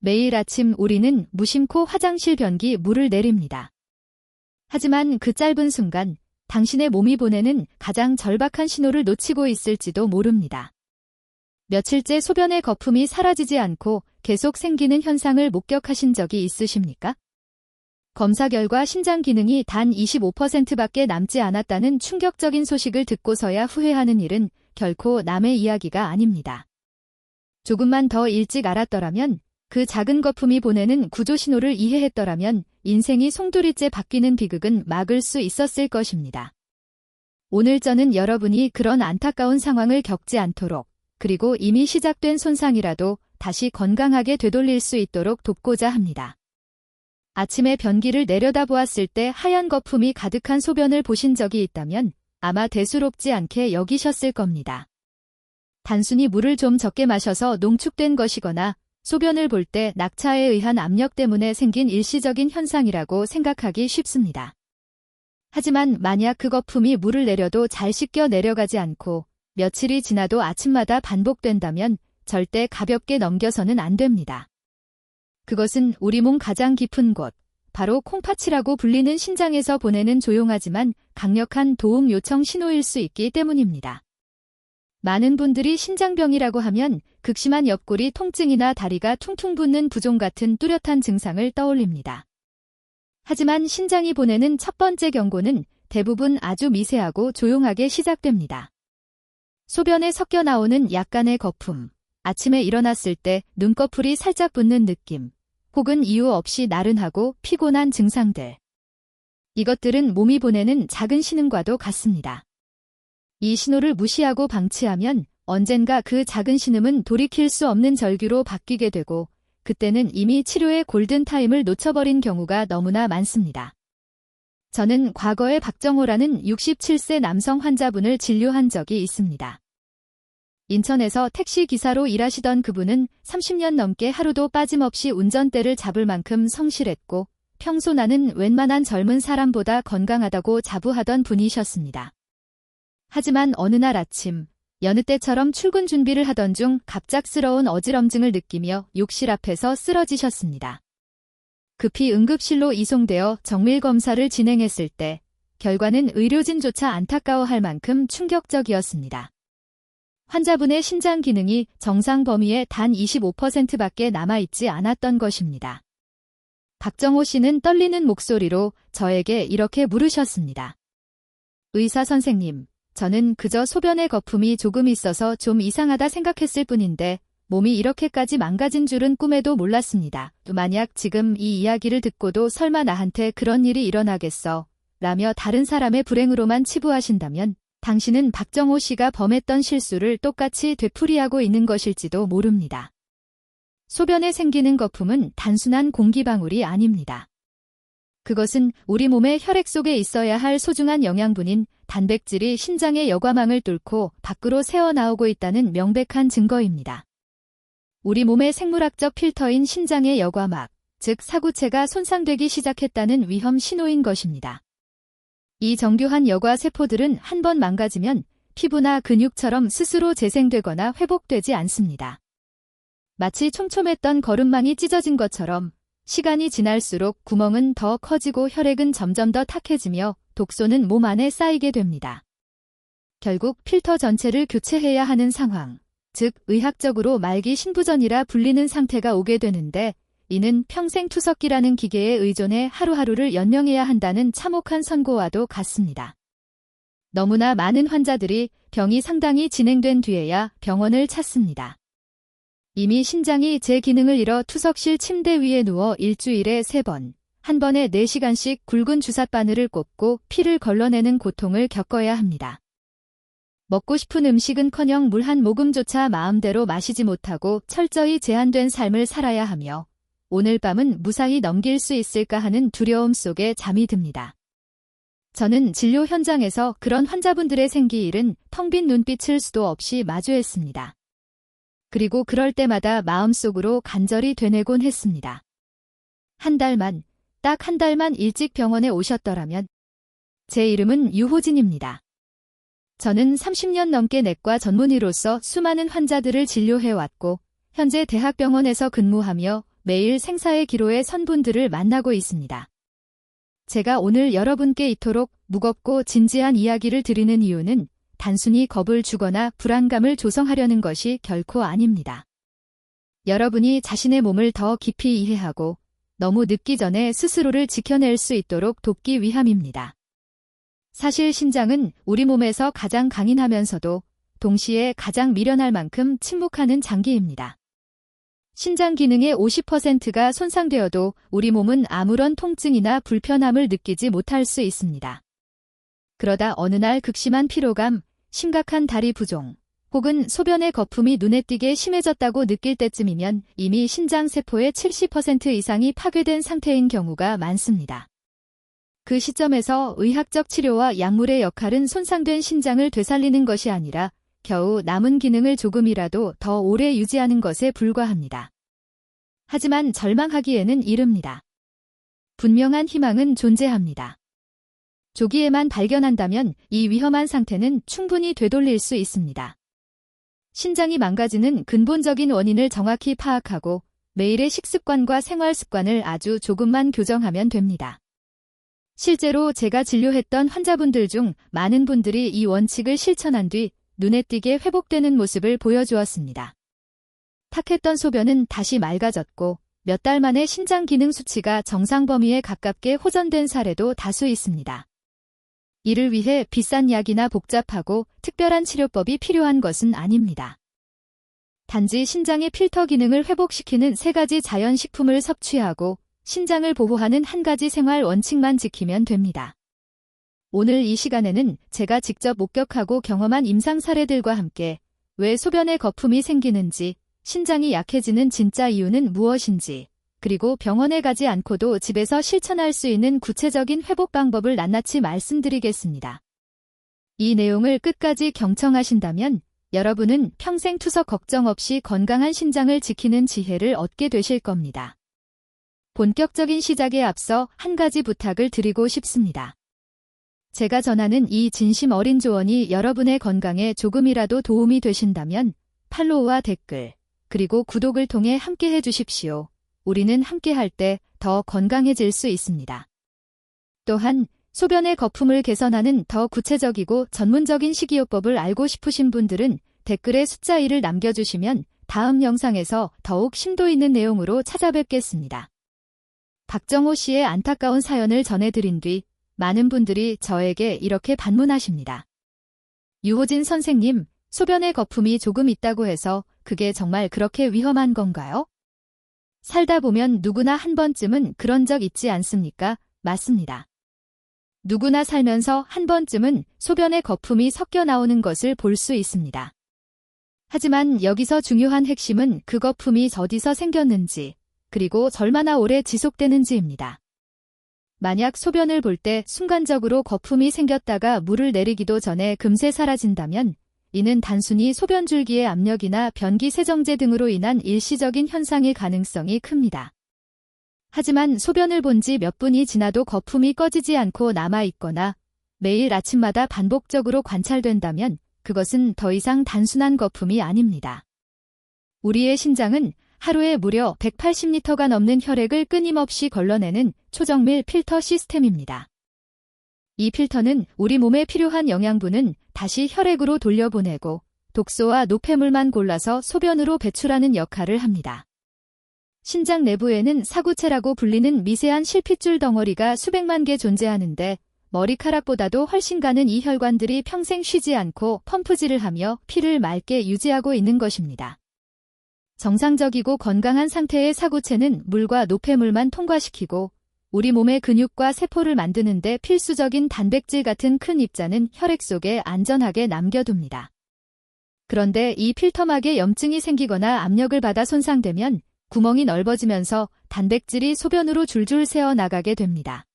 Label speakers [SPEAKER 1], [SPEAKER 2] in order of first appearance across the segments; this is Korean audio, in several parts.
[SPEAKER 1] 매일 아침 우리는 무심코 화장실 변기 물을 내립니다. 하지만 그 짧은 순간 당신의 몸이 보내는 가장 절박한 신호를 놓치고 있을지도 모릅니다. 며칠째 소변의 거품이 사라지지 않고 계속 생기는 현상을 목격하신 적이 있으십니까? 검사 결과 신장 기능이 단 25%밖에 남지 않았다는 충격적인 소식을 듣고서야 후회하는 일은 결코 남의 이야기가 아닙니다. 조금만 더 일찍 알았더라면, 그 작은 거품이 보내는 구조 신호를 이해했더라면 인생이 송두리째 바뀌는 비극은 막을 수 있었을 것입니다. 오늘 저는 여러분이 그런 안타까운 상황을 겪지 않도록, 그리고 이미 시작된 손상이라도 다시 건강하게 되돌릴 수 있도록 돕고자 합니다. 아침에 변기를 내려다보았을 때 하얀 거품이 가득한 소변을 보신 적이 있다면 아마 대수롭지 않게 여기셨을 겁니다. 단순히 물을 좀 적게 마셔서 농축된 것이거나 소변을 볼 때 낙차에 의한 압력 때문에 생긴 일시적인 현상이라고 생각하기 쉽습니다. 하지만 만약 그 거품이 물을 내려도 잘 씻겨 내려가지 않고 며칠이 지나도 아침마다 반복된다면 절대 가볍게 넘겨서는 안 됩니다. 그것은 우리 몸 가장 깊은 곳, 바로 콩팥이라고 불리는 신장에서 보내는 조용하지만 강력한 도움 요청 신호일 수 있기 때문입니다. 많은 분들이 신장병이라고 하면 극심한 옆구리 통증이나 다리가 퉁퉁 붓는 부종 같은 뚜렷한 증상을 떠올립니다. 하지만 신장이 보내는 첫 번째 경고는 대부분 아주 미세하고 조용하게 시작됩니다. 소변에 섞여 나오는 약간의 거품, 아침에 일어났을 때 눈꺼풀이 살짝 붓는 느낌, 혹은 이유 없이 나른하고 피곤한 증상들. 이것들은 몸이 보내는 작은 신음과도 같습니다. 이 신호를 무시하고 방치하면 언젠가 그 작은 신음은 돌이킬 수 없는 절규로 바뀌게 되고 그때는 이미 치료의 골든타임을 놓쳐버린 경우가 너무나 많습니다. 저는 과거에 박정호라는 67세 남성 환자분을 진료한 적이 있습니다. 인천에서 택시기사로 일하시던 그분은 30년 넘게 하루도 빠짐없이 운전대를 잡을 만큼 성실했고 평소 나는 웬만한 젊은 사람보다 건강하다고 자부하던 분이셨습니다. 하지만 어느 날 아침, 여느 때처럼 출근 준비를 하던 중 갑작스러운 어지럼증을 느끼며 욕실 앞에서 쓰러지셨습니다. 급히 응급실로 이송되어 정밀검사를 진행했을 때 결과는 의료진조차 안타까워할 만큼 충격적이었습니다. 환자분의 신장 기능이 정상 범위의 단 25%밖에 남아있지 않았던 것입니다. 박정호 씨는 떨리는 목소리로 저에게 이렇게 물으셨습니다. 의사 선생님, 저는 그저 소변의 거품이 조금 있어서 좀 이상하다 생각했을 뿐인데 몸이 이렇게까지 망가진 줄은 꿈에도 몰랐습니다. 만약 지금 이 이야기를 듣고도 설마 나한테 그런 일이 일어나겠어? 라며 다른 사람의 불행으로만 치부하신다면 당신은 박정호 씨가 범했던 실수를 똑같이 되풀이하고 있는 것일지도 모릅니다. 소변에 생기는 거품은 단순한 공기방울이 아닙니다. 그것은 우리 몸의 혈액 속에 있어야 할 소중한 영양분인 단백질이 신장의 여과망을 뚫고 밖으로 새어나오고 있다는 명백한 증거입니다. 우리 몸의 생물학적 필터인 신장의 여과막, 즉 사구체가 손상되기 시작했다는 위험 신호인 것입니다. 이 정교한 여과 세포들은 한 번 망가지면 피부나 근육처럼 스스로 재생되거나 회복되지 않습니다. 마치 촘촘했던 거름망이 찢어진 것처럼 시간이 지날수록 구멍은 더 커지고 혈액은 점점 더 탁해지며 독소는 몸 안에 쌓이게 됩니다. 결국 필터 전체를 교체해야 하는 상황, 즉 의학적으로 말기 신부전이라 불리는 상태가 오게 되는데 이는 평생 투석기라는 기계에 의존해 하루하루를 연명해야 한다는 참혹한 선고와도 같습니다. 너무나 많은 환자들이 병이 상당히 진행된 뒤에야 병원을 찾습니다. 이미 신장이 제 기능을 잃어 투석실 침대 위에 누워 일주일에 3번, 한 번에 4시간씩 굵은 주삿바늘을 꽂고 피를 걸러내는 고통을 겪어야 합니다. 먹고 싶은 음식은커녕 물 한 모금조차 마음대로 마시지 못하고 철저히 제한된 삶을 살아야 하며 오늘 밤은 무사히 넘길 수 있을까 하는 두려움 속에 잠이 듭니다. 저는 진료 현장에서 그런 환자분들의 생기일은 텅 빈 눈빛을 수도 없이 마주했습니다. 그리고 그럴 때마다 마음속으로 간절히 되뇌곤 했습니다. 딱 한 달만 일찍 병원에 오셨더라면. 제 이름은 유호진입니다. 저는 30년 넘게 내과 전문의로서 수많은 환자들을 진료해왔고 현재 대학병원에서 근무하며 매일 생사의 기로에 선 분들을 만나고 있습니다. 제가 오늘 여러분께 이토록 무겁고 진지한 이야기를 드리는 이유는 단순히 겁을 주거나 불안감을 조성하려는 것이 결코 아닙니다. 여러분이 자신의 몸을 더 깊이 이해하고 너무 늦기 전에 스스로를 지켜낼 수 있도록 돕기 위함입니다. 사실 신장은 우리 몸에서 가장 강인하면서도 동시에 가장 미련할 만큼 침묵하는 장기입니다. 신장 기능의 50%가 손상되어도 우리 몸은 아무런 통증이나 불편함을 느끼지 못할 수 있습니다. 그러다 어느 날 극심한 피로감, 심각한 다리 부종, 혹은 소변의 거품이 눈에 띄게 심해졌다고 느낄 때쯤이면 이미 신장 세포의 70% 이상이 파괴된 상태인 경우가 많습니다. 그 시점에서 의학적 치료와 약물의 역할은 손상된 신장을 되살리는 것이 아니라 겨우 남은 기능을 조금이라도 더 오래 유지하는 것에 불과합니다. 하지만 절망하기에는 이릅니다. 분명한 희망은 존재합니다. 조기에만 발견한다면 이 위험한 상태는 충분히 되돌릴 수 있습니다. 신장이 망가지는 근본적인 원인을 정확히 파악하고 매일의 식습관과 생활 습관을 아주 조금만 교정하면 됩니다. 실제로 제가 진료했던 환자분들 중 많은 분들이 이 원칙을 실천한 뒤 눈에 띄게 회복되는 모습을 보여주었습니다. 탁했던 소변은 다시 맑아졌고 몇 달 만에 신장 기능 수치가 정상 범위에 가깝게 호전된 사례도 다수 있습니다. 이를 위해 비싼 약이나 복잡하고 특별한 치료법이 필요한 것은 아닙니다. 단지 신장의 필터 기능을 회복시키는 3가지 자연식품을 섭취하고 신장을 보호하는 한 가지 생활 원칙만 지키면 됩니다. 오늘 이 시간에는 제가 직접 목격하고 경험한 임상 사례들과 함께 왜 소변에 거품이 생기는지, 신장이 약해지는 진짜 이유는 무엇인지, 그리고 병원에 가지 않고도 집에서 실천할 수 있는 구체적인 회복 방법을 낱낱이 말씀드리겠습니다. 이 내용을 끝까지 경청하신다면 여러분은 평생 투석 걱정 없이 건강한 신장을 지키는 지혜를 얻게 되실 겁니다. 본격적인 시작에 앞서 한 가지 부탁을 드리고 싶습니다. 제가 전하는 이 진심 어린 조언이 여러분의 건강에 조금이라도 도움이 되신다면 팔로우와 댓글, 그리고 구독을 통해 함께 해주십시오. 우리는 함께할 때 더 건강해질 수 있습니다. 또한 소변의 거품을 개선하는 더 구체적이고 전문적인 식이요법을 알고 싶으신 분들은 댓글에 숫자 1을 남겨주시면 다음 영상에서 더욱 심도 있는 내용으로 찾아뵙겠습니다. 박정호 씨의 안타까운 사연을 전해드린 뒤 많은 분들이 저에게 이렇게 반문하십니다. 유호진 선생님, 소변의 거품이 조금 있다고 해서 그게 정말 그렇게 위험한 건가요? 살다 보면 누구나 한 번쯤은 그런 적 있지 않습니까? 맞습니다. 누구나 살면서 한 번쯤은 소변의 거품이 섞여 나오는 것을 볼 수 있습니다. 하지만 여기서 중요한 핵심은 그 거품이 어디서 생겼는지, 그리고 얼마나 오래 지속되는지입니다. 만약 소변을 볼 때 순간적으로 거품이 생겼다가 물을 내리기도 전에 금세 사라진다면 이는 단순히 소변줄기의 압력이나 변기 세정제 등으로 인한 일시적인 현상일 가능성이 큽니다. 하지만 소변을 본 지 몇 분이 지나도 거품이 꺼지지 않고 남아있거나 매일 아침마다 반복적으로 관찰된다면 그것은 더 이상 단순한 거품이 아닙니다. 우리의 신장은 하루에 무려 180리터가 넘는 혈액을 끊임없이 걸러내는 초정밀 필터 시스템입니다. 이 필터는 우리 몸에 필요한 영양분은 다시 혈액으로 돌려보내고 독소와 노폐물만 골라서 소변으로 배출하는 역할을 합니다. 신장 내부에는 사구체라고 불리는 미세한 실핏줄 덩어리가 수백만 개 존재하는데 머리카락보다도 훨씬 가는 이 혈관들이 평생 쉬지 않고 펌프질을 하며 피를 맑게 유지하고 있는 것입니다. 정상적이고 건강한 상태의 사구체는 물과 노폐물만 통과시키고 우리 몸의 근육과 세포를 만드는 데 필수적인 단백질 같은 큰 입자는 혈액 속에 안전하게 남겨둡니다. 그런데 이 필터막에 염증이 생기거나 압력을 받아 손상되면 구멍이 넓어지면서 단백질이 소변으로 줄줄 새어 나가게 됩니다.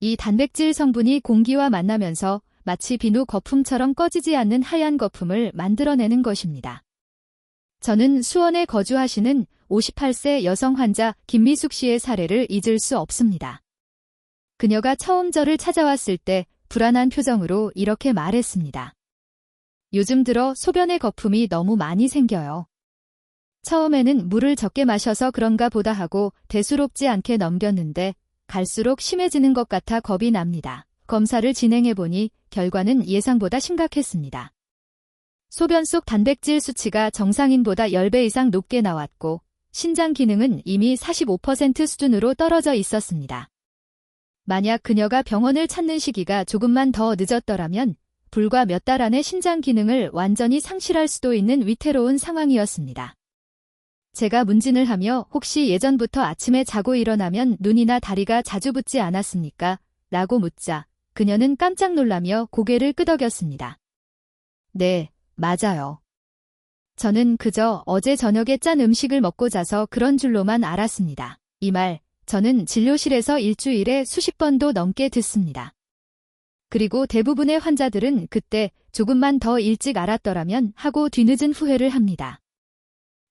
[SPEAKER 1] 이 단백질 성분이 공기와 만나면서 마치 비누 거품처럼 꺼지지 않는 하얀 거품을 만들어내는 것입니다. 저는 수원에 거주하시는 58세 여성 환자 김미숙 씨의 사례를 잊을 수 없습니다. 그녀가 처음 저를 찾아왔을 때 불안한 표정으로 이렇게 말했습니다. 요즘 들어 소변의 거품이 너무 많이 생겨요. 처음에는 물을 적게 마셔서 그런가 보다 하고 대수롭지 않게 넘겼는데 갈수록 심해지는 것 같아 겁이 납니다. 검사를 진행해보니 결과는 예상보다 심각했습니다. 소변 속 단백질 수치가 정상인보다 10배 이상 높게 나왔고 신장 기능은 이미 45% 수준으로 떨어져 있었습니다. 만약 그녀가 병원을 찾는 시기가 조금만 더 늦었더라면 불과 몇 달 안에 신장 기능을 완전히 상실할 수도 있는 위태로운 상황이었습니다. 제가 문진을 하며 혹시 예전부터 아침에 자고 일어나면 눈이나 다리가 자주 붓지 않았습니까? 라고 묻자 그녀는 깜짝 놀라며 고개를 끄덕였습니다. 네, 맞아요. 저는 그저 어제 저녁에 짠 음식을 먹고 자서 그런 줄로만 알았습니다. 이 말, 저는 진료실에서 일주일에 수십 번도 넘게 듣습니다. 그리고 대부분의 환자들은 그때 조금만 더 일찍 알았더라면 하고 뒤늦은 후회를 합니다.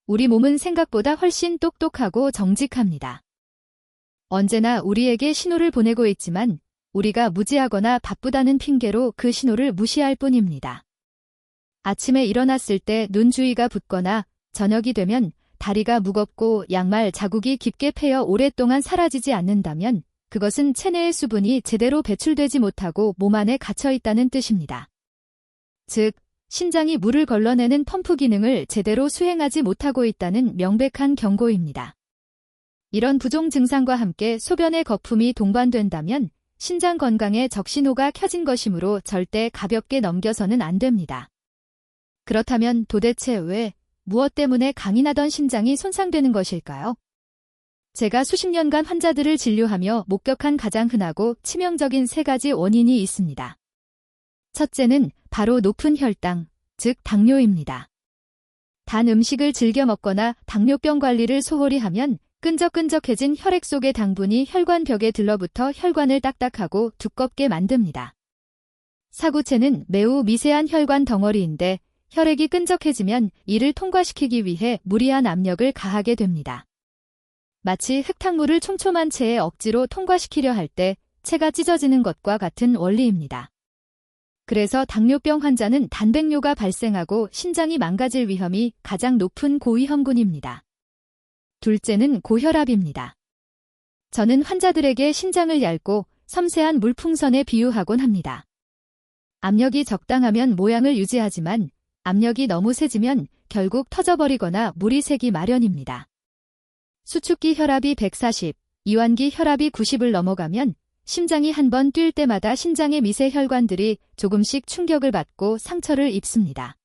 [SPEAKER 1] 우리 몸은 생각보다 훨씬 똑똑하고 정직합니다. 언제나 우리에게 신호를 보내고 있지만 우리가 무지하거나 바쁘다는 핑계로 그 신호를 무시할 뿐입니다. 아침에 일어났을 때 눈 주위가 붓거나 저녁이 되면 다리가 무겁고 양말 자국이 깊게 패여 오랫동안 사라지지 않는다면 그것은 체내의 수분이 제대로 배출되지 못하고 몸 안에 갇혀 있다는 뜻입니다. 즉, 신장이 물을 걸러내는 펌프 기능을 제대로 수행하지 못하고 있다는 명백한 경고입니다. 이런 부종 증상과 함께 소변의 거품이 동반된다면 신장 건강에 적신호가 켜진 것이므로 절대 가볍게 넘겨서는 안 됩니다. 그렇다면 도대체 왜, 무엇 때문에 강인하던 신장이 손상되는 것일까요? 제가 수십 년간 환자들을 진료하며 목격한 가장 흔하고 치명적인 세 가지 원인이 있습니다. 첫째는 바로 높은 혈당, 즉 당뇨입니다. 단 음식을 즐겨 먹거나 당뇨병 관리를 소홀히 하면 끈적끈적해진 혈액 속의 당분이 혈관벽에 들러붙어 혈관을 딱딱하고 두껍게 만듭니다. 사구체는 매우 미세한 혈관 덩어리인데 혈액이 끈적해지면 이를 통과시키기 위해 무리한 압력을 가하게 됩니다. 마치 흙탕물을 촘촘한 체에 억지로 통과시키려 할 때 체가 찢어지는 것과 같은 원리입니다. 그래서 당뇨병 환자는 단백뇨가 발생하고 신장이 망가질 위험이 가장 높은 고위험군입니다. 둘째는 고혈압입니다. 저는 환자들에게 신장을 얇고 섬세한 물풍선에 비유하곤 합니다. 압력이 적당하면 모양을 유지하지만 압력이 너무 세지면 결국 터져버리거나 물이 새기 마련입니다. 수축기 혈압이 140, 이완기 혈압이 90을 넘어가면 심장이 한 번 뛸 때마다 신장의 미세 혈관들이 조금씩 충격을 받고 상처를 입습니다.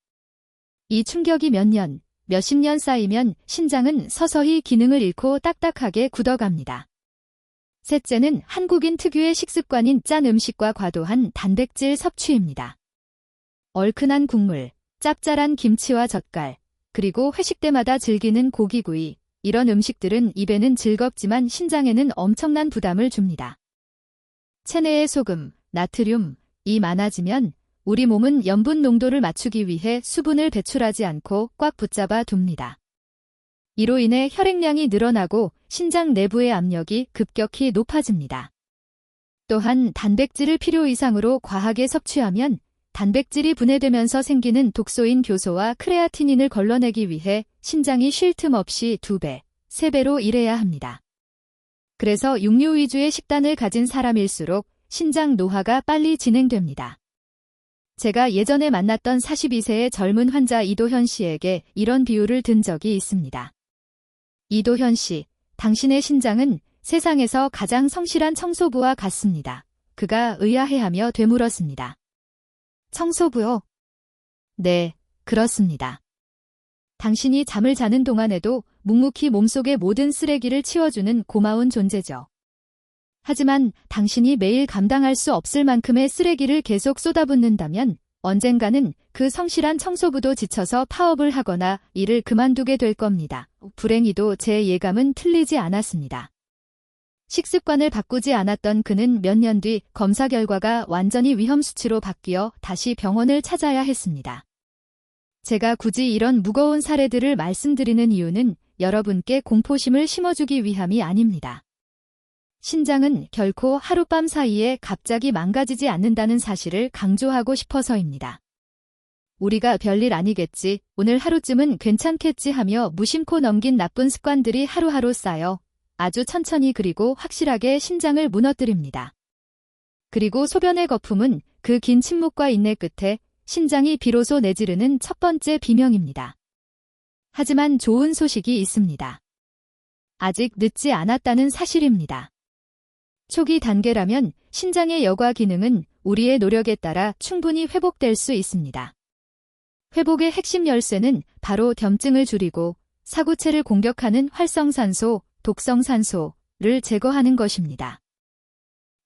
[SPEAKER 1] 이 충격이 몇 년, 몇십 년 쌓이면 신장은 서서히 기능을 잃고 딱딱하게 굳어갑니다. 셋째는 한국인 특유의 식습관인 짠 음식과 과도한 단백질 섭취입니다. 얼큰한 국물, 짭짤한 김치와 젓갈, 그리고 회식 때마다 즐기는 고기구이, 이런 음식들은 입에는 즐겁지만 신장에는 엄청난 부담을 줍니다. 체내의 소금, 나트륨이 많아지면 우리 몸은 염분 농도를 맞추기 위해 수분을 배출하지 않고 꽉 붙잡아 둡니다. 이로 인해 혈액량이 늘어나고 신장 내부의 압력이 급격히 높아집니다. 또한 단백질을 필요 이상으로 과하게 섭취하면 단백질이 분해되면서 생기는 독소인 교소와 크레아티닌을 걸러내기 위해 신장이 쉴 틈 없이 2배, 3배로 일해야 합니다. 그래서 육류 위주의 식단을 가진 사람일수록 신장 노화가 빨리 진행됩니다. 제가 예전에 만났던 42세의 젊은 환자 이도현 씨에게 이런 비유를 든 적이 있습니다. 이도현 씨, 당신의 신장은 세상에서 가장 성실한 청소부와 같습니다. 그가 의아해하며 되물었습니다. 청소부요? 네, 그렇습니다. 당신이 잠을 자는 동안에도 묵묵히 몸속의 모든 쓰레기를 치워주는 고마운 존재죠. 하지만 당신이 매일 감당할 수 없을 만큼의 쓰레기를 계속 쏟아붓는다면 언젠가는 그 성실한 청소부도 지쳐서 파업을 하거나 일을 그만두게 될 겁니다. 불행히도 제 예감은 틀리지 않았습니다. 식습관을 바꾸지 않았던 그는 몇 년 뒤 검사 결과가 완전히 위험 수치로 바뀌어 다시 병원을 찾아야 했습니다. 제가 굳이 이런 무거운 사례들을 말씀드리는 이유는 여러분께 공포심을 심어주기 위함이 아닙니다. 신장은 결코 하룻밤 사이에 갑자기 망가지지 않는다는 사실을 강조하고 싶어서입니다. 우리가 별일 아니겠지, 오늘 하루쯤은 괜찮겠지 하며 무심코 넘긴 나쁜 습관들이 하루하루 쌓여 아주 천천히 그리고 확실하게 심장을 무너뜨립니다. 그리고 소변의 거품은 그 긴 침묵과 인내 끝에 심장이 비로소 내지르는 첫 번째 비명입니다. 하지만 좋은 소식이 있습니다. 아직 늦지 않았다는 사실입니다. 초기 단계라면 신장의 여과 기능은 우리의 노력에 따라 충분히 회복될 수 있습니다. 회복의 핵심 열쇠는 바로 염증을 줄이고 사구체를 공격하는 활성산소, 독성산소를 제거하는 것입니다.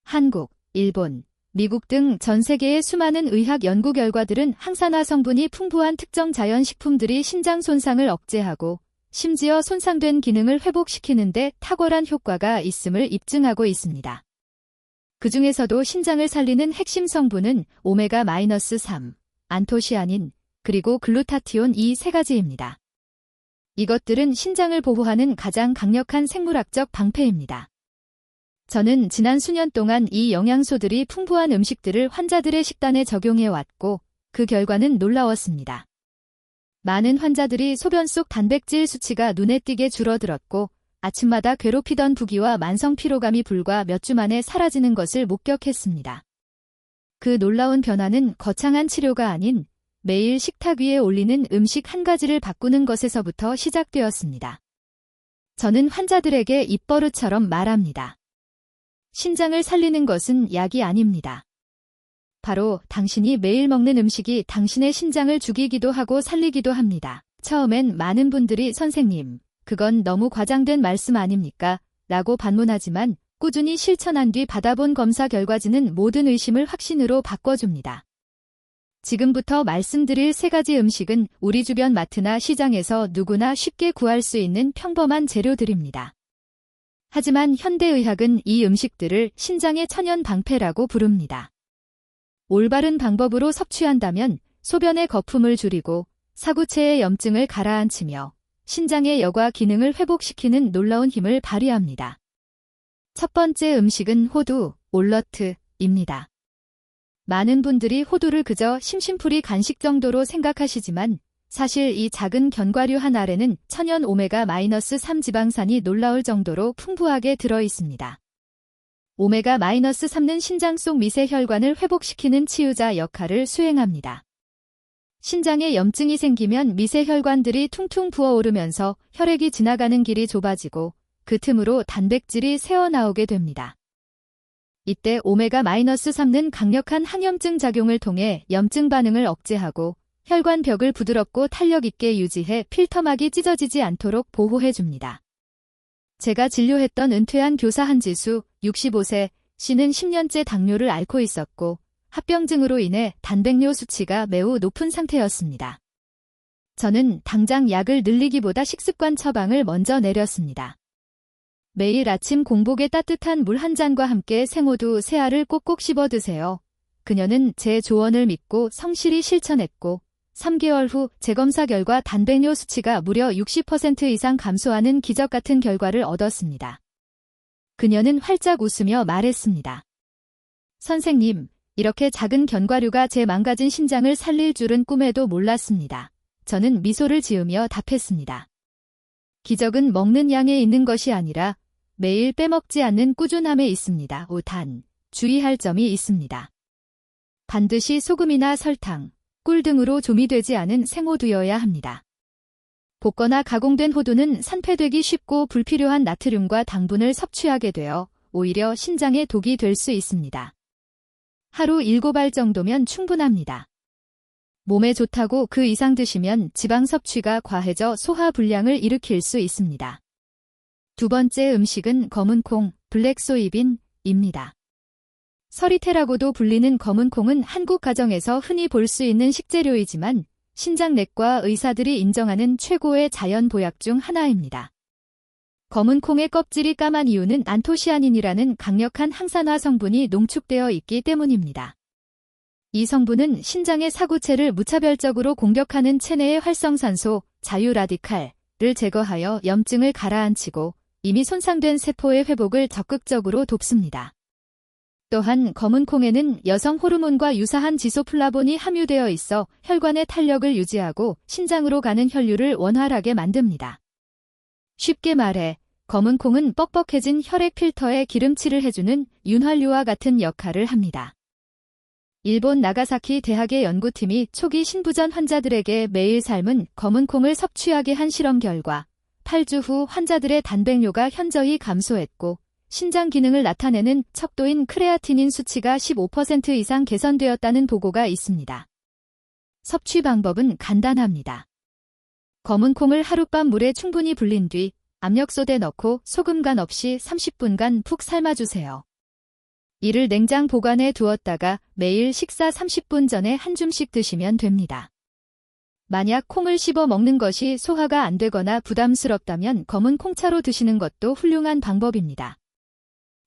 [SPEAKER 1] 한국, 일본, 미국 등 전 세계의 수많은 의학 연구 결과들은 항산화 성분이 풍부한 특정 자연식품들이 신장 손상을 억제하고 심지어 손상된 기능을 회복시키는 데 탁월한 효과가 있음을 입증하고 있습니다. 그 중에서도 신장을 살리는 핵심 성분은 오메가-3, 안토시아닌, 그리고 글루타티온 이 세 가지입니다. 이것들은 신장을 보호하는 가장 강력한 생물학적 방패입니다. 저는 지난 수년 동안 이 영양소들이 풍부한 음식들을 환자들의 식단에 적용해왔고 그 결과는 놀라웠습니다. 많은 환자들이 소변 속 단백질 수치가 눈에 띄게 줄어들었고 아침마다 괴롭히던 부기와 만성 피로감이 불과 몇 주 만에 사라지는 것을 목격했습니다. 그 놀라운 변화는 거창한 치료가 아닌 매일 식탁 위에 올리는 음식 한 가지를 바꾸는 것에서부터 시작되었습니다. 저는 환자들에게 입버릇처럼 말합니다. 신장을 살리는 것은 약이 아닙니다. 바로 당신이 매일 먹는 음식이 당신의 신장을 죽이기도 하고 살리기도 합니다. 처음엔 많은 분들이 선생님, 그건 너무 과장된 말씀 아닙니까? 라고 반문하지만 꾸준히 실천한 뒤 받아본 검사 결과지는 모든 의심을 확신으로 바꿔줍니다. 지금부터 말씀드릴 세 가지 음식은 우리 주변 마트나 시장에서 누구나 쉽게 구할 수 있는 평범한 재료들입니다. 하지만 현대의학은 이 음식들을 신장의 천연 방패라고 부릅니다. 올바른 방법으로 섭취한다면 소변의 거품을 줄이고 사구체의 염증을 가라앉히며 신장의 여과 기능을 회복시키는 놀라운 힘을 발휘합니다. 첫 번째 음식은 호두, 올러트입니다. 많은 분들이 호두를 그저 심심풀이 간식 정도로 생각하시지만 사실 이 작은 견과류 한 알에는 천연 오메가-3 지방산이 놀라울 정도로 풍부하게 들어 있습니다. 오메가-3는 신장 속 미세혈관을 회복시키는 치유자 역할을 수행합니다. 신장에 염증이 생기면 미세혈관들이 퉁퉁 부어오르면서 혈액이 지나가는 길이 좁아지고 그 틈으로 단백질이 새어나오게 됩니다. 이때 오메가-3는 강력한 항염증 작용을 통해 염증 반응을 억제하고 혈관 벽을 부드럽고 탄력 있게 유지해 필터막이 찢어지지 않도록 보호해줍니다. 제가 진료했던 은퇴한 교사 한지수 65세 씨는 10년째 당뇨를 앓고 있었고 합병증으로 인해 단백뇨 수치가 매우 높은 상태였습니다. 저는 당장 약을 늘리기보다 식습관 처방을 먼저 내렸습니다. 매일 아침 공복에 따뜻한 물 한 잔과 함께 생호두 3알을 꼭꼭 씹어 드세요. 그녀는 제 조언을 믿고 성실히 실천했고 3개월 후 재검사 결과 단백뇨 수치가 무려 60% 이상 감소하는 기적 같은 결과를 얻었습니다. 그녀는 활짝 웃으며 말했습니다. 선생님, 이렇게 작은 견과류가 제 망가진 신장을 살릴 줄은 꿈에도 몰랐습니다. 저는 미소를 지으며 답했습니다. 기적은 먹는 양에 있는 것이 아니라 매일 빼먹지 않는 꾸준함에 있습니다. 단, 주의할 점이 있습니다. 반드시 소금이나 설탕, 꿀 등으로 조미되지 않은 생호두여야 합니다. 볶거나 가공된 호두는 산패되기 쉽고 불필요한 나트륨과 당분을 섭취하게 되어 오히려 신장에 독이 될 수 있습니다. 하루 7알 정도면 충분합니다. 몸에 좋다고 그 이상 드시면 지방 섭취가 과해져 소화 불량을 일으킬 수 있습니다. 두 번째 음식은 검은콩, 블랙소이빈입니다. 서리태라고도 불리는 검은콩은 한국 가정에서 흔히 볼 수 있는 식재료이지만 신장내과 의사들이 인정하는 최고의 자연 보약 중 하나입니다. 검은콩의 껍질이 까만 이유는 안토시아닌이라는 강력한 항산화 성분이 농축되어 있기 때문입니다. 이 성분은 신장의 사구체를 무차별적으로 공격하는 체내의 활성산소, 자유라디칼을 제거하여 염증을 가라앉히고 이미 손상된 세포의 회복을 적극적으로 돕습니다. 또한 검은 콩에는 여성 호르몬과 유사한 지소플라본이 함유되어 있어 혈관의 탄력을 유지하고 신장으로 가는 혈류를 원활하게 만듭니다. 쉽게 말해 검은 콩은 뻑뻑해진 혈액 필터에 기름칠을 해주는 윤활유와 같은 역할을 합니다. 일본 나가사키 대학의 연구팀이 초기 신부전 환자들에게 매일 삶은 검은 콩을 섭취하게 한 실험 결과 8주 후 환자들의 단백뇨가 현저히 감소했고 신장 기능을 나타내는 척도인 크레아티닌 수치가 15% 이상 개선되었다는 보고가 있습니다. 섭취 방법은 간단합니다. 검은 콩을 하룻밤 물에 충분히 불린 뒤 압력솥에 넣고 소금 간 없이 30분간 푹 삶아주세요. 이를 냉장 보관해 두었다가 매일 식사 30분 전에 한 줌씩 드시면 됩니다. 만약 콩을 씹어 먹는 것이 소화가 안 되거나 부담스럽다면 검은 콩차로 드시는 것도 훌륭한 방법입니다.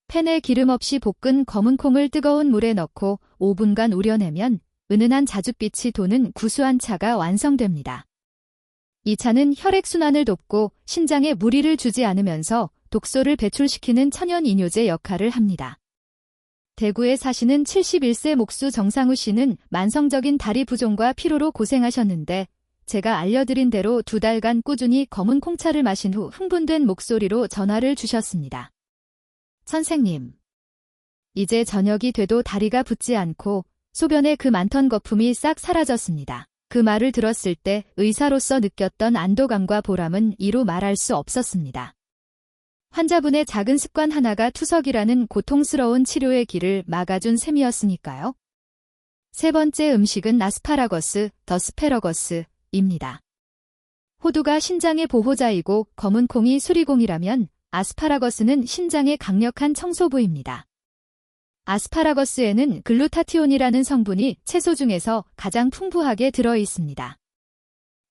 [SPEAKER 1] 팬에 기름 없이 볶은 검은 콩을 뜨거운 물에 넣고 5분간 우려내면 은은한 자줏빛이 도는 구수한 차가 완성됩니다. 이 차는 혈액순환을 돕고 신장에 무리를 주지 않으면서 독소를 배출시키는 천연 이뇨제 역할을 합니다. 대구에 사시는 71세 목수 정상우 씨는 만성적인 다리 부종과 피로로 고생하셨는데 제가 알려드린 대로 2달간 꾸준히 검은 콩차를 마신 후 흥분된 목소리로 전화를 주셨습니다. 선생님, 이제 저녁이 돼도 다리가 붓지 않고 소변에 그 많던 거품이 싹 사라졌습니다. 그 말을 들었을 때 의사로서 느꼈던 안도감과 보람은 이루 말할 수 없었습니다. 환자분의 작은 습관 하나가 투석이라는 고통스러운 치료의 길을 막아준 셈이었으니까요. 세 번째 음식은 아스파라거스, 더스페러거스입니다. 호두가 신장의 보호자이고 검은 콩이 수리공이라면 아스파라거스는 신장의 강력한 청소부입니다. 아스파라거스에는 글루타티온이라는 성분이 채소 중에서 가장 풍부하게 들어 있습니다.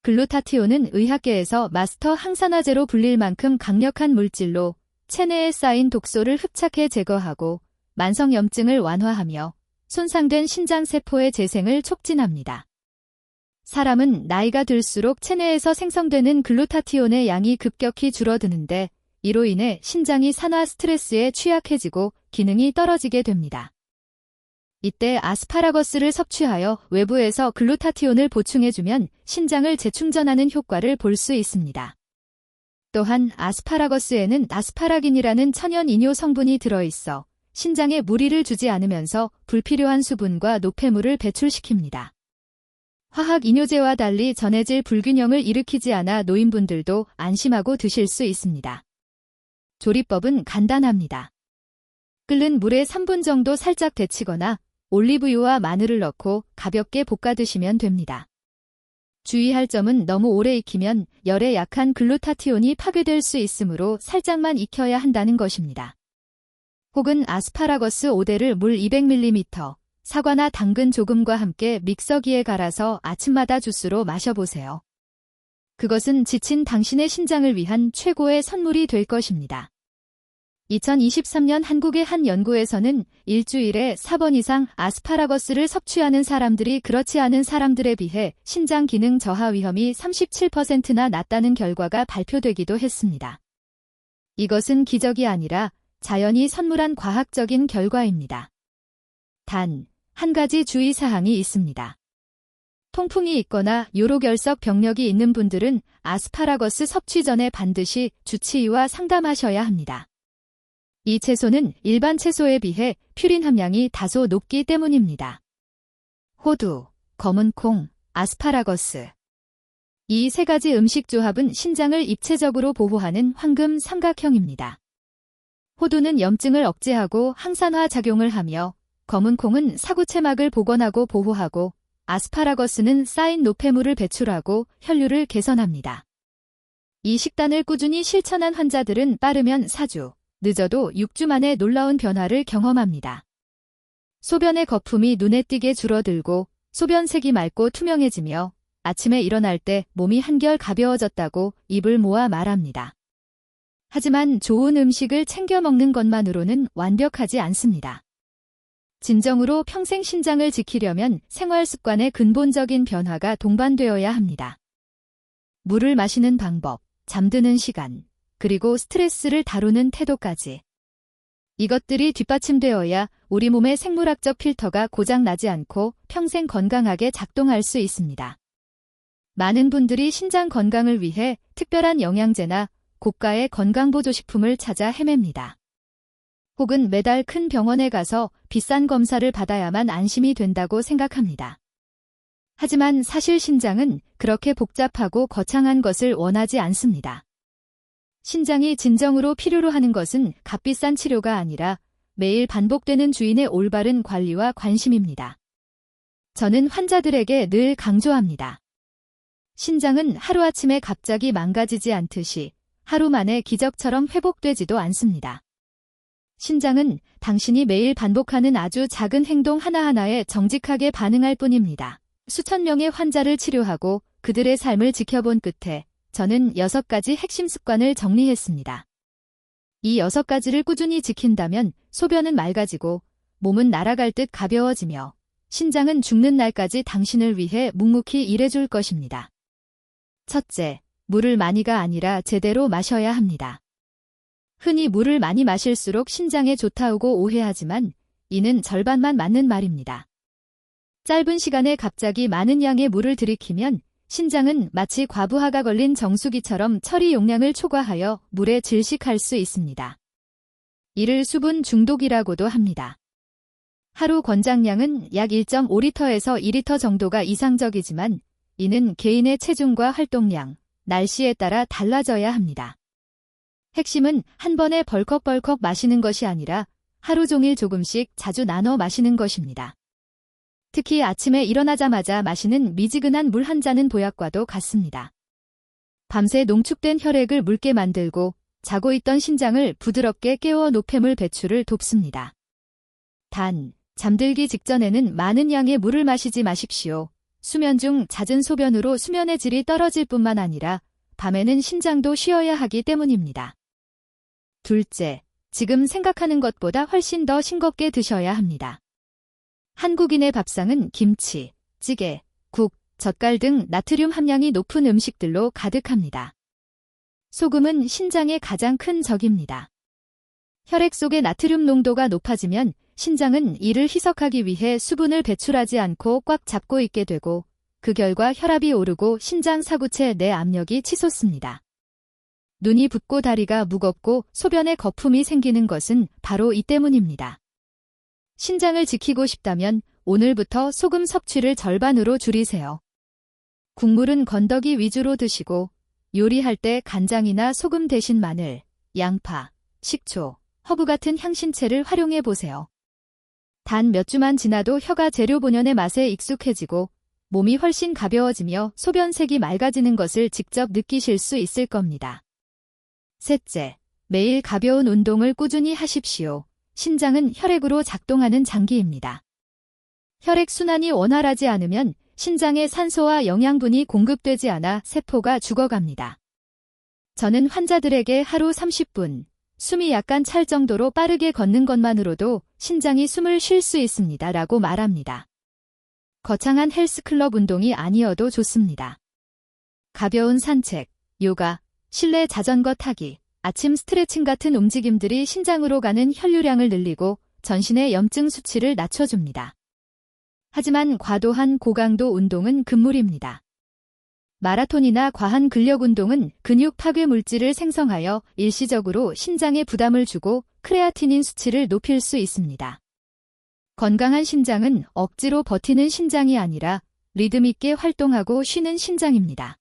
[SPEAKER 1] 글루타티온은 의학계에서 마스터 항산화제로 불릴 만큼 강력한 물질로 체내에 쌓인 독소를 흡착해 제거하고 만성염증을 완화하며 손상된 신장세포의 재생을 촉진합니다. 사람은 나이가 들수록 체내에서 생성되는 글루타티온의 양이 급격히 줄어드는데 이로 인해 신장이 산화 스트레스에 취약해지고 기능이 떨어지게 됩니다. 이때 아스파라거스를 섭취하여 외부에서 글루타티온을 보충해주면 신장을 재충전하는 효과를 볼 수 있습니다. 또한 아스파라거스에는 아스파라긴이라는 천연 이뇨 성분이 들어있어 신장에 무리를 주지 않으면서 불필요한 수분과 노폐물을 배출시킵니다. 화학 이뇨제와 달리 전해질 불균형을 일으키지 않아 노인분들도 안심하고 드실 수 있습니다. 조리법은 간단합니다. 끓는 물에 3분 정도 살짝 데치거나 올리브유와 마늘을 넣고 가볍게 볶아 드시면 됩니다. 주의할 점은 너무 오래 익히면 열에 약한 글루타티온이 파괴될 수 있으므로 살짝만 익혀야 한다는 것입니다. 혹은 아스파라거스 5대를 물 200ml, 사과나 당근 조금과 함께 믹서기에 갈아서 아침마다 주스로 마셔보세요. 그것은 지친 당신의 신장을 위한 최고의 선물이 될 것입니다. 2023년 한국의 한 연구에서는 일주일에 4번 이상 아스파라거스를 섭취하는 사람들이 그렇지 않은 사람들에 비해 신장 기능 저하 위험이 37%나 낮다는 결과가 발표되기도 했습니다. 이것은 기적이 아니라 자연이 선물한 과학적인 결과입니다. 단, 한 가지 주의사항이 있습니다. 통풍이 있거나 요로결석 병력이 있는 분들은 아스파라거스 섭취 전에 반드시 주치의와 상담하셔야 합니다. 이 채소는 일반 채소에 비해 퓨린 함량이 다소 높기 때문입니다. 호두, 검은 콩, 아스파라거스. 이 세 가지 음식 조합은 신장을 입체적으로 보호하는 황금 삼각형입니다. 호두는 염증을 억제하고 항산화 작용을 하며 검은 콩은 사구체막을 복원하고 보호하고 아스파라거스는 쌓인 노폐물을 배출하고 혈류를 개선합니다. 이 식단을 꾸준히 실천한 환자들은 빠르면 4주, 늦어도 6주 만에 놀라운 변화를 경험합니다. 소변의 거품이 눈에 띄게 줄어들고 소변색이 맑고 투명해지며 아침에 일어날 때 몸이 한결 가벼워졌다고 입을 모아 말합니다. 하지만 좋은 음식을 챙겨 먹는 것만으로는 완벽하지 않습니다. 진정으로 평생 신장을 지키려면 생활 습관의 근본적인 변화가 동반되어야 합니다. 물을 마시는 방법, 잠드는 시간, 그리고 스트레스를 다루는 태도까지. 이것들이 뒷받침되어야 우리 몸의 생물학적 필터가 고장 나지 않고 평생 건강하게 작동할 수 있습니다. 많은 분들이 신장 건강을 위해 특별한 영양제나 고가의 건강보조식품을 찾아 헤맵니다. 혹은 매달 큰 병원에 가서 비싼 검사를 받아야만 안심이 된다고 생각합니다. 하지만 사실 신장은 그렇게 복잡하고 거창한 것을 원하지 않습니다. 신장이 진정으로 필요로 하는 것은 값비싼 치료가 아니라 매일 반복되는 주인의 올바른 관리와 관심입니다. 저는 환자들에게 늘 강조합니다. 신장은 하루아침에 갑자기 망가지지 않듯이 하루 만에 기적처럼 회복되지도 않습니다. 신장은 당신이 매일 반복하는 아주 작은 행동 하나하나에 정직하게 반응할 뿐입니다. 수천 명의 환자를 치료하고 그들의 삶을 지켜본 끝에 저는 6가지 핵심 습관을 정리했습니다. 이 6가지를 꾸준히 지킨다면 소변은 맑아지고 몸은 날아갈 듯 가벼워지며 신장은 죽는 날까지 당신을 위해 묵묵히 일해줄 것입니다. 첫째, 물을 많이가 아니라 제대로 마셔야 합니다. 흔히 물을 많이 마실수록 신장에 좋다고 오해하지만 이는 절반만 맞는 말입니다. 짧은 시간에 갑자기 많은 양의 물을 들이키면 신장은 마치 과부하가 걸린 정수기처럼 처리 용량을 초과하여 물에 질식할 수 있습니다. 이를 수분 중독이라고도 합니다. 하루 권장량은 약 1.5리터에서 2리터 정도가 이상적이지만 이는 개인의 체중과 활동량, 날씨에 따라 달라져야 합니다. 핵심은 한 번에 벌컥벌컥 마시는 것이 아니라 하루 종일 조금씩 자주 나눠 마시는 것입니다. 특히 아침에 일어나자마자 마시는 미지근한 물 한 잔은 보약과도 같습니다. 밤새 농축된 혈액을 묽게 만들고 자고 있던 신장을 부드럽게 깨워 노폐물 배출을 돕습니다. 단, 잠들기 직전에는 많은 양의 물을 마시지 마십시오. 수면 중 잦은 소변으로 수면의 질이 떨어질 뿐만 아니라 밤에는 신장도 쉬어야 하기 때문입니다. 둘째, 지금 생각하는 것보다 훨씬 더 싱겁게 드셔야 합니다. 한국인의 밥상은 김치, 찌개, 국, 젓갈 등 나트륨 함량이 높은 음식들로 가득합니다. 소금은 신장의 가장 큰 적입니다. 혈액 속의 나트륨 농도가 높아지면 신장은 이를 희석하기 위해 수분을 배출하지 않고 꽉 잡고 있게 되고 그 결과 혈압이 오르고 신장 사구체 내 압력이 치솟습니다. 눈이 붓고 다리가 무겁고 소변에 거품이 생기는 것은 바로 이 때문입니다. 신장을 지키고 싶다면 오늘부터 소금 섭취를 절반으로 줄이세요. 국물은 건더기 위주로 드시고 요리할 때 간장이나 소금 대신 마늘, 양파, 식초, 허브 같은 향신채를 활용해 보세요. 단 몇 주만 지나도 혀가 재료 본연의 맛에 익숙해지고 몸이 훨씬 가벼워지며 소변색이 맑아지는 것을 직접 느끼실 수 있을 겁니다. 셋째, 매일 가벼운 운동을 꾸준히 하십시오. 신장은 혈액으로 작동하는 장기입니다. 혈액순환이 원활하지 않으면 신장에 산소와 영양분이 공급되지 않아 세포가 죽어갑니다. 저는 환자들에게 하루 30분, 숨이 약간 찰 정도로 빠르게 걷는 것만으로도 신장이 숨을 쉴 수 있습니다. 라고 말합니다. 거창한 헬스클럽 운동이 아니어도 좋습니다. 가벼운 산책, 요가, 실내 자전거 타기, 아침 스트레칭 같은 움직임들이 신장으로 가는 혈류량을 늘리고 전신의 염증 수치를 낮춰줍니다. 하지만 과도한 고강도 운동은 금물입니다. 마라톤이나 과한 근력 운동은 근육 파괴 물질을 생성하여 일시적으로 신장에 부담을 주고 크레아티닌 수치를 높일 수 있습니다. 건강한 신장은 억지로 버티는 신장이 아니라 리듬 있게 활동하고 쉬는 신장입니다.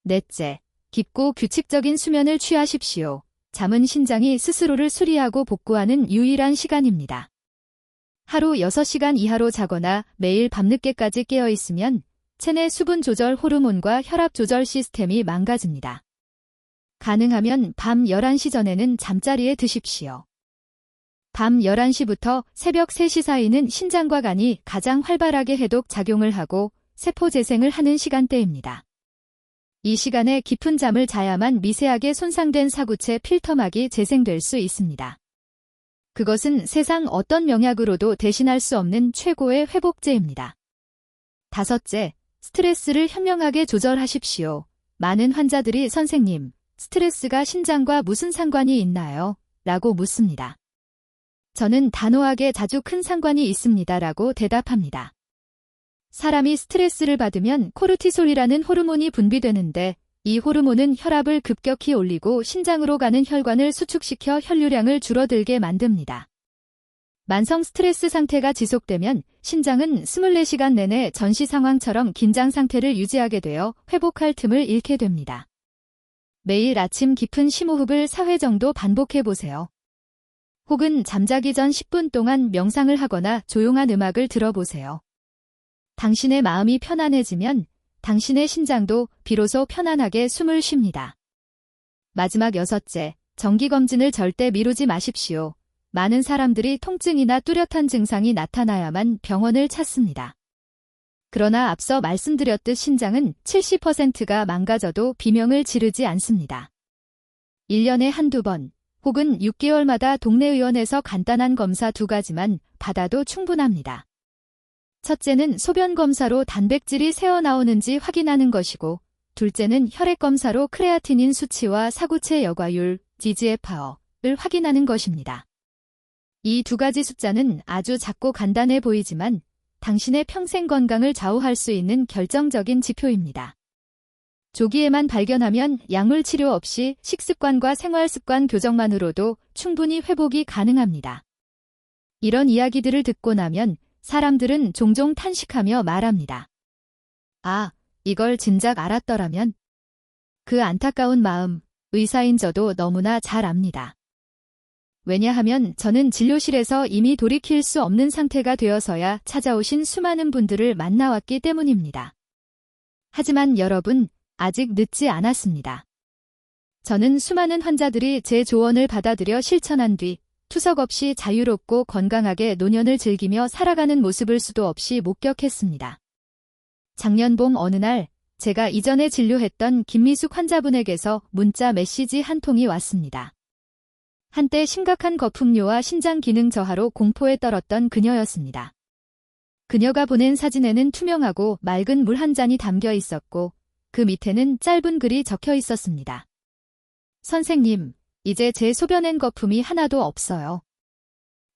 [SPEAKER 1] 넷째, 깊고 규칙적인 수면을 취하십시오. 잠은 신장이 스스로를 수리하고 복구하는 유일한 시간입니다. 하루 6시간 이하로 자거나 매일 밤늦게까지 깨어 있으면 체내 수분 조절 호르몬과 혈압 조절 시스템이 망가집니다. 가능하면 밤 11시 전에는 잠자리에 드십시오. 밤 11시부터 새벽 3시 사이는 신장과 간이 가장 활발하게 해독 작용을 하고 세포 재생을 하는 시간대입니다. 이 시간에 깊은 잠을 자야만 미세하게 손상된 사구체 필터막이 재생될 수 있습니다. 그것은 세상 어떤 명약으로도 대신할 수 없는 최고의 회복제입니다. 다섯째, 스트레스를 현명하게 조절하십시오. 많은 환자들이 선생님, 스트레스가 신장과 무슨 상관이 있나요? 라고 묻습니다. 저는 단호하게 자주 큰 상관이 있습니다라고 대답합니다. 사람이 스트레스를 받으면 코르티솔이라는 호르몬이 분비되는데 이 호르몬은 혈압을 급격히 올리고 신장으로 가는 혈관을 수축시켜 혈류량을 줄어들게 만듭니다. 만성 스트레스 상태가 지속되면 신장은 24시간 내내 전시 상황처럼 긴장 상태를 유지하게 되어 회복할 틈을 잃게 됩니다. 매일 아침 깊은 심호흡을 4회 정도 반복해 보세요. 혹은 잠자기 전 10분 동안 명상을 하거나 조용한 음악을 들어보세요. 당신의 마음이 편안해지면 당신의 신장도 비로소 편안하게 숨을 쉽니다. 마지막 6째, 정기검진을 절대 미루지 마십시오. 많은 사람들이 통증이나 뚜렷한 증상이 나타나야만 병원을 찾습니다. 그러나 앞서 말씀드렸듯 신장은 70%가 망가져도 비명을 지르지 않습니다. 1년에 한두 번 혹은 6개월마다 동네 의원에서 간단한 검사 2가지만 받아도 충분합니다. 첫째는 소변 검사로 단백질이 새어나오는지 확인하는 것이고, 둘째는 혈액 검사로 크레아티닌 수치와 사구체 여과율, GGFR을 확인하는 것입니다. 이 2가지 숫자는 아주 작고 간단해 보이지만 당신의 평생 건강을 좌우할 수 있는 결정적인 지표입니다. 조기에만 발견하면 약물 치료 없이 식습관과 생활습관 교정만으로도 충분히 회복이 가능합니다. 이런 이야기들을 듣고 나면 사람들은 종종 탄식하며 말합니다. 아, 이걸 진작 알았더라면. 그 안타까운 마음, 의사인 저도 너무나 잘 압니다. 왜냐하면 저는 진료실에서 이미 돌이킬 수 없는 상태가 되어서야 찾아오신 수많은 분들을 만나왔기 때문입니다. 하지만 여러분, 아직 늦지 않았습니다. 저는 수많은 환자들이 제 조언을 받아들여 실천한 뒤 투석 없이 자유롭고 건강하게 노년을 즐기며 살아가는 모습을 수도 없이 목격했습니다. 작년 봄 어느 날 제가 이전에 진료했던 김미숙 환자분에게서 문자 메시지 한 통이 왔습니다. 한때 심각한 거품뇨와 신장 기능 저하로 공포에 떨었던 그녀였습니다. 그녀가 보낸 사진에는 투명하고 맑은 물 한 잔이 담겨 있었고 그 밑에는 짧은 글이 적혀 있었습니다. 선생님, 이제 제 소변엔 거품이 하나도 없어요.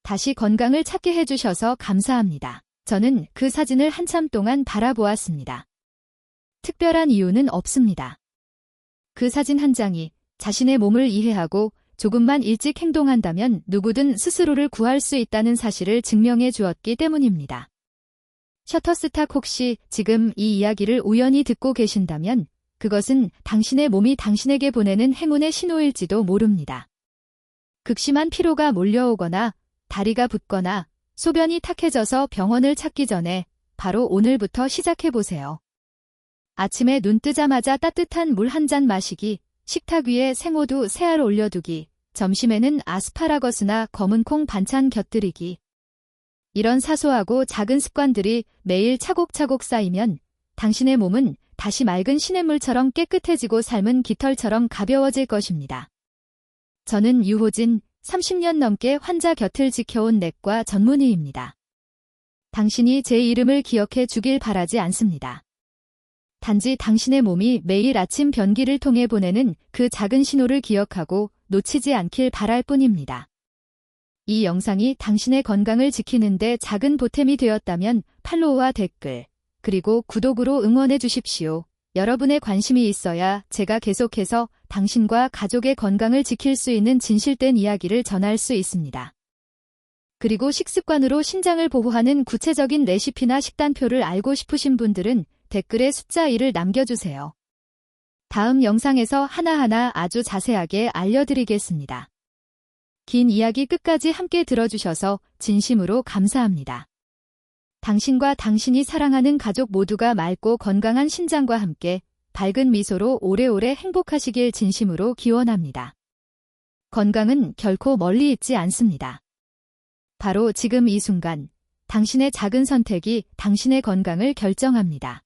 [SPEAKER 1] 다시 건강을 찾게 해주셔서 감사합니다. 저는 그 사진을 한참 동안 바라보았습니다. 특별한 이유는 없습니다. 그 사진 한 장이 자신의 몸을 이해하고 조금만 일찍 행동한다면 누구든 스스로를 구할 수 있다는 사실을 증명해 주었기 때문입니다. 셔터스탁 혹시 지금 이 이야기를 우연히 듣고 계신다면 그것은 당신의 몸이 당신에게 보내는 행운의 신호일지도 모릅니다. 극심한 피로가 몰려오거나 다리가 붓거나 소변이 탁해져서 병원을 찾기 전에 바로 오늘부터 시작해보세요. 아침에 눈 뜨자마자 따뜻한 물 한 잔 마시기, 식탁 위에 생호두 3알 올려두기, 점심에는 아스파라거스나 검은콩 반찬 곁들이기. 이런 사소하고 작은 습관들이 매일 차곡차곡 쌓이면 당신의 몸은 다시 맑은 시냇물처럼 깨끗해지고 삶은 깃털처럼 가벼워질 것입니다. 저는 유호진, 30년 넘게 환자 곁을 지켜온 내과 전문의입니다. 당신이 제 이름을 기억해 주길 바라지 않습니다. 단지 당신의 몸이 매일 아침 변기를 통해 보내는 그 작은 신호를 기억하고 놓치지 않길 바랄 뿐입니다. 이 영상이 당신의 건강을 지키는 데 작은 보탬이 되었다면 팔로우와 댓글, 그리고 구독으로 응원해 주십시오. 여러분의 관심이 있어야 제가 계속해서 당신과 가족의 건강을 지킬 수 있는 진실된 이야기를 전할 수 있습니다. 그리고 식습관으로 신장을 보호하는 구체적인 레시피나 식단표를 알고 싶으신 분들은 댓글에 숫자 1을 남겨주세요. 다음 영상에서 하나하나 아주 자세하게 알려드리겠습니다. 긴 이야기 끝까지 함께 들어주셔서 진심으로 감사합니다. 당신과 당신이 사랑하는 가족 모두가 맑고 건강한 신장과 함께 밝은 미소로 오래오래 행복하시길 진심으로 기원합니다. 건강은 결코 멀리 있지 않습니다. 바로 지금 이 순간, 당신의 작은 선택이 당신의 건강을 결정합니다.